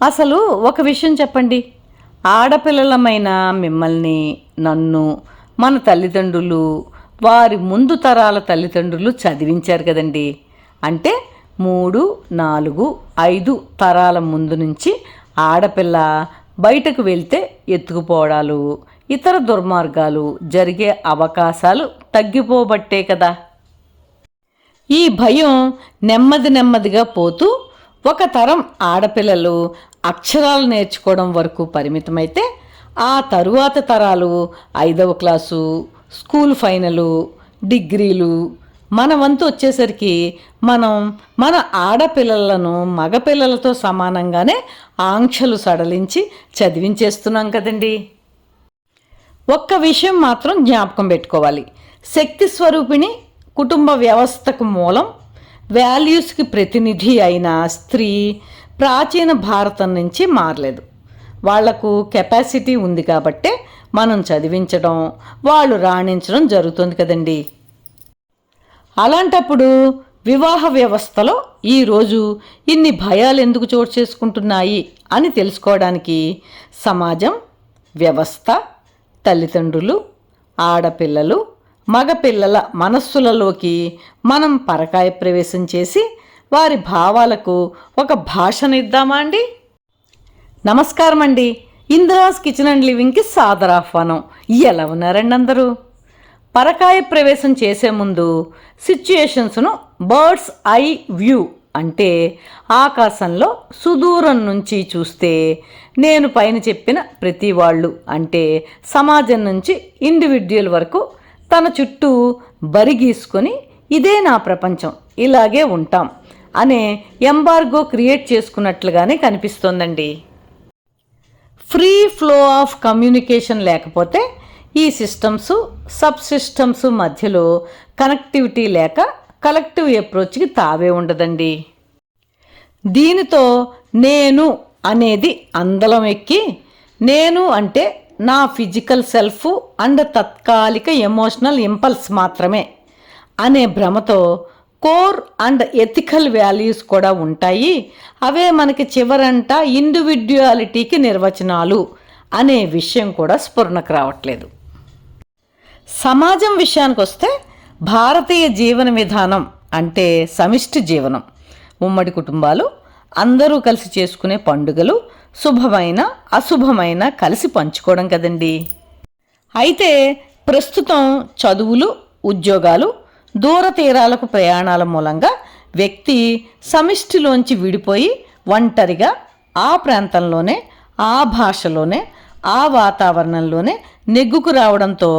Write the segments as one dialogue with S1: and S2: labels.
S1: అసలు ఒక విషయం చెప్పండి. ఆడపిల్లలమైన మిమ్మల్ని, నన్ను, మన తల్లిదండ్రులు, వారి ముందు తరాల తల్లిదండ్రులు చదివించారు కదండి. అంటే 3, 4, 5 తరాల ముందు నుంచి ఆడపిల్ల బయటకు వెళ్తే ఎత్తుకుపోవడాలు, ఇతర దుర్మార్గాలు జరిగే అవకాశాలు తగ్గిపోబట్టే కదా. ఈ భయం నెమ్మది నెమ్మదిగా పోతూ ఒక తరం ఆడపిల్లలు అక్షరాలు నేర్చుకోవడం వరకు పరిమితమైతే, ఆ తరువాత తరాలు 5వ క్లాసు, స్కూల్ ఫైనలు, డిగ్రీలు, మన వంతు వచ్చేసరికి మనం మన ఆడపిల్లలను మగపిల్లలతో సమానంగానే ఆంక్షలు సడలించి చదివించేస్తున్నాం కదండి. ఒక్క విషయం మాత్రం జ్ఞాపకం పెట్టుకోవాలి. శక్తి స్వరూపిణి, కుటుంబ వ్యవస్థకు మూలం, వాల్యూస్కి ప్రతినిధి అయిన స్త్రీ ప్రాచీన భారతం నుంచి మారలేదు. వాళ్లకు కెపాసిటీ ఉంది కాబట్టే మనం చదివించడం, వాళ్ళు రాణించడం జరుగుతుంది కదండి. అలాంటప్పుడు వివాహ వ్యవస్థలో ఈరోజు ఇన్ని భయాలు ఎందుకు చోటు చేసుకుంటున్నాయి అని తెలుసుకోవడానికి సమాజం, వ్యవస్థ, తల్లిదండ్రులు, ఆడపిల్లలు, మగపిల్లల మనస్సులలోకి మనం పరకాయ ప్రవేశం చేసి వారి భావాలకు ఒక భాషనిద్దామా అండి? నమస్కారం అండి. ఇందిరాస్ కిచెన్ అండ్ లివింగ్కి సాదరాహ్వానం. ఎలా ఉన్నారండి అందరూ? పరకాయ ప్రవేశం చేసే ముందు సిచ్యుయేషన్స్ను బర్డ్స్ ఐ వ్యూ అంటే ఆకాశంలో సుదూరం నుంచి చూస్తే నేను పైన చెప్పిన ప్రతి వాళ్ళు అంటే సమాజం నుంచి ఇండివిడ్యువల్ వరకు తన చుట్టూ బరిగీసుకొని ఇదే నా ప్రపంచం, ఇలాగే ఉంటాం అనే ఎంబార్గో క్రియేట్ చేసుకున్నట్లుగానే కనిపిస్తోందండి. ఫ్రీ ఫ్లో ఆఫ్ కమ్యూనికేషన్ లేకపోతే ఈ సిస్టమ్స్, సబ్ సిస్టమ్స్ మధ్యలో కనెక్టివిటీ లేక కలెక్టివ్ అప్రోచ్కి తావే ఉండదండి. దీనితో నేను అనేది అందలం ఎక్కి, నేను అంటే నా ఫిజికల్ సెల్ఫ్ అండ్ తాత్కాలిక ఎమోషనల్ ఇంపల్స్ మాత్రమే అనే భ్రమతో కోర్ అండ్ ఎథికల్ వాల్యూస్ కూడా ఉంటాయి, అవే మనకి చివరంట ఇండివిడ్యువాలిటీకి నిర్వచనాలు అనే విషయం కూడా స్ఫురణకు రావట్లేదు. సమాజం విషయానికి వస్తే భారతీయ జీవన విధానం అంటే సమిష్టి జీవనం, ఉమ్మడి కుటుంబాలు, అందరూ కలిసి చేసుకునే పండుగలు, శుభమైన అశుభమైన కలిసి పంచుకోవడం కదండి. అయితే ప్రస్తుతం చదువులు, ఉద్యోగాలు, దూర తీరాలకు ప్రయాణాల మూలంగా వ్యక్తి సమిష్టిలోంచి విడిపోయి ఒంటరిగా ఆ ప్రాంతంలోనే, ఆ భాషలోనే, ఆ వాతావరణంలోనే నెగ్గుకు రావడంతో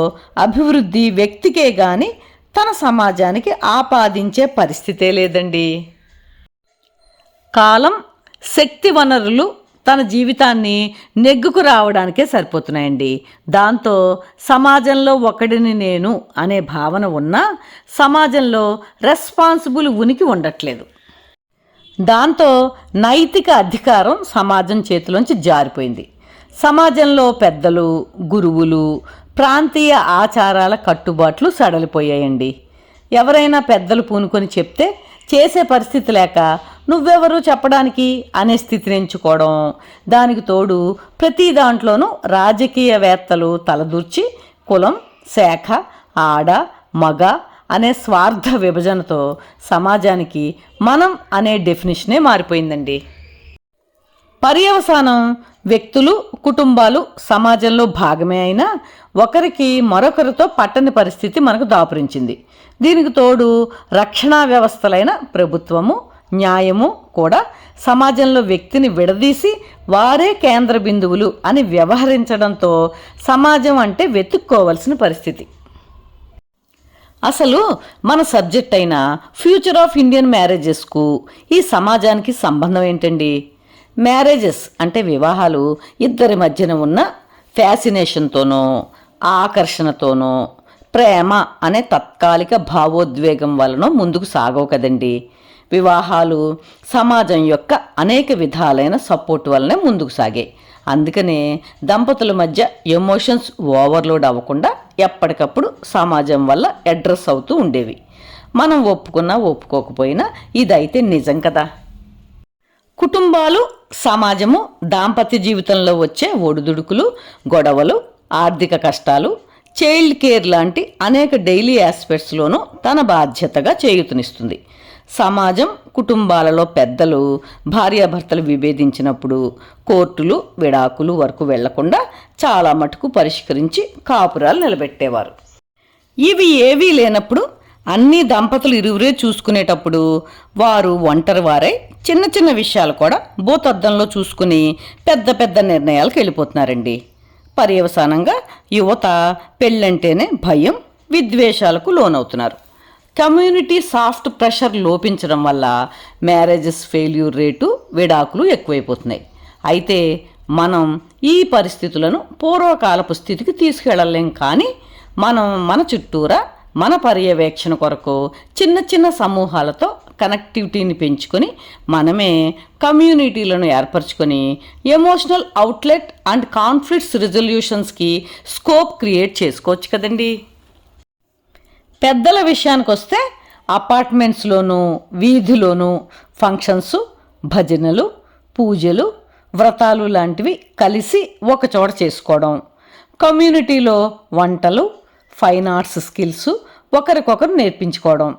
S1: అభివృద్ధి వ్యక్తికే గాని తన సమాజానికి ఆపాదించే పరిస్థితే లేదండి. కాలం, శక్తి వనరులు తన జీవితాన్ని నెగ్గుకు రావడానికే సరిపోతున్నాయండి. దాంతో సమాజంలో ఒకడిని నేను అనే భావన ఉన్నా సమాజంలో రెస్పాన్సిబుల్ ఉనికి ఉండట్లేదు. దాంతో నైతిక అధికారం సమాజం చేతిలోంచి జారిపోయింది. సమాజంలో పెద్దలు, గురువులు, ప్రాంతీయ ఆచారాల కట్టుబాట్లు సడలిపోయాయండి. ఎవరైనా పెద్దలు పూనుకొని చెప్తే చేసే పరిస్థితి లేక నువ్వెవరు చెప్పడానికి అనే స్థితిని ఎంచుకోవడం, దానికి తోడు ప్రతి దాంట్లోనూ రాజకీయవేత్తలు తలదూర్చి కులం, శాఖ, ఆడ, మగ అనే స్వార్థ విభజనతో సమాజానికి మనం అనే డెఫినిషనే మారిపోయిందండి. పర్యవసానం వ్యక్తులు, కుటుంబాలు సమాజంలో భాగమే అయినా ఒకరికి మరొకరితో పట్టని పరిస్థితి మనకు దాపురించింది. దీనికి తోడు రక్షణా వ్యవస్థలైన ప్రభుత్వము, న్యాయము కూడా సమాజంలో వ్యక్తిని విడదీసి వారే కేంద్ర బిందువులు అని వ్యవహరించడంతో సమాజం అంటే వెతుక్కోవలసిన పరిస్థితి. అసలు మన సబ్జెక్ట్ అయిన ఫ్యూచర్ ఆఫ్ ఇండియన్ మ్యారేజెస్కు ఈ సమాజానికి సంబంధం ఏంటండి? మ్యారేజెస్ అంటే వివాహాలు ఇద్దరి మధ్యన ఉన్న ఫ్యాసినేషన్తోనో, ఆకర్షణతోనో, ప్రేమ అనే తాత్కాలిక భావోద్వేగం వలన ముందుకు సాగవు కదండి. వివాహాలు సమాజం యొక్క అనేక విధాలైన సపోర్ట్ వల్లనే ముందుకు సాగాయి. అందుకనే దంపతుల మధ్య ఎమోషన్స్ ఓవర్లోడ్ అవ్వకుండా ఎప్పటికప్పుడు సమాజం వల్ల అడ్రస్ అవుతూ ఉండేవి. మనం ఒప్పుకున్నా ఒప్పుకోకపోయినా ఇదైతే నిజం కదా. కుటుంబాలు, సమాజము, దాంపత్య జీవితంలో వచ్చే ఒడిదుడుకులు, గొడవలు, ఆర్థిక కష్టాలు, చైల్డ్ కేర్ లాంటి అనేక డైలీ ఆస్పెక్ట్స్లోనూ తన బాధ్యతగా చేయూతనిస్తుంది. సమాజం, కుటుంబాలలో పెద్దలు భార్యాభర్తలు విభేదించినప్పుడు కోర్టులు, విడాకులు వరకు వెళ్లకుండా చాలా మటుకు పరిష్కరించి కాపురాలు నిలబెట్టేవారు. ఇవి ఏవీ లేనప్పుడు అన్ని దంపతులు ఇరువురే చూసుకునేటప్పుడు వారు ఒంటరి వారై చిన్న చిన్న విషయాలు కూడా భూతద్దంలో చూసుకుని పెద్ద పెద్ద నిర్ణయాలకు వెళ్ళిపోతున్నారండి. పర్యవసానంగా యువత పెళ్ళంటేనే భయం, విద్వేషాలకు లోనవుతున్నారు. కమ్యూనిటీ సాఫ్ట్ ప్రెషర్ లోపించడం వల్ల మ్యారేజెస్ ఫెయిల్యూర్ రేటు, విడాకులు ఎక్కువైపోతున్నాయి. అయితే మనం ఈ పరిస్థితులను పూర్వకాలపు స్థితికి తీసుకెళ్ళలేం, కానీ మనం మన చుట్టూరా మన పర్యవేక్షణ కొరకు చిన్న చిన్న సమూహాలతో కనెక్టివిటీని పెంచుకొని మనమే కమ్యూనిటీలను ఏర్పరచుకొని ఎమోషనల్ అవుట్లెట్ అండ్ కాన్ఫ్లిక్ట్స్ రిజల్యూషన్స్కి స్కోప్ క్రియేట్ చేసుకోవచ్చు కదండి. పెద్దల విషయానికి వస్తే అపార్ట్మెంట్స్లోనూ, వీధిలోనూ ఫంక్షన్స్, భజనలు, పూజలు, వ్రతాలు లాంటివి కలిసి ఒకచోట చేసుకోవడం, కమ్యూనిటీలో వంటలు, ఫైన్ ఆర్ట్స్ స్కిల్స్ ఒకరికొకరు నేర్పించుకోవడం,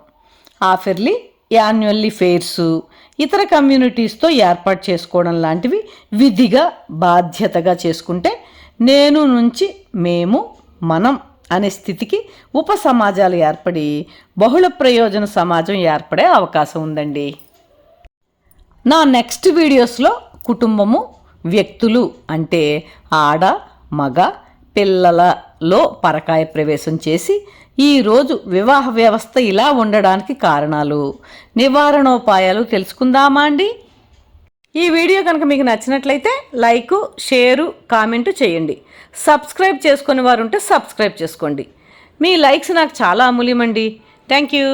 S1: ఆఫర్లీ, యాన్యువల్లీ ఫెయిర్స్ ఇతర కమ్యూనిటీస్తో ఏర్పాటు చేసుకోవడం లాంటివి విధిగా, బాధ్యతగా చేసుకుంటే నేను నుంచి మేము, మనం అనే స్థితికి ఉప సమాజాలు ఏర్పడి బహుళ ప్రయోజన సమాజం ఏర్పడే అవకాశం ఉందండి. నా నెక్స్ట్ వీడియోస్లో కుటుంబము, వ్యక్తులు అంటే ఆడ, మగ, పిల్లలలో పరకాయ ప్రవేశం చేసి ఈరోజు వివాహ వ్యవస్థ ఇలా ఉండడానికి కారణాలు, నివారణోపాయాలు తెలుసుకుందామా అండి. ఈ వీడియో కనుక మీకు నచ్చినట్లయితే లైకు, షేరు, కామెంటు చేయండి. సబ్స్క్రైబ్ చేసుకునే వారు ఉంటే సబ్స్క్రైబ్ చేసుకోండి. మీ లైక్స్ నాకు చాలా అమూల్యమండి. Thank you.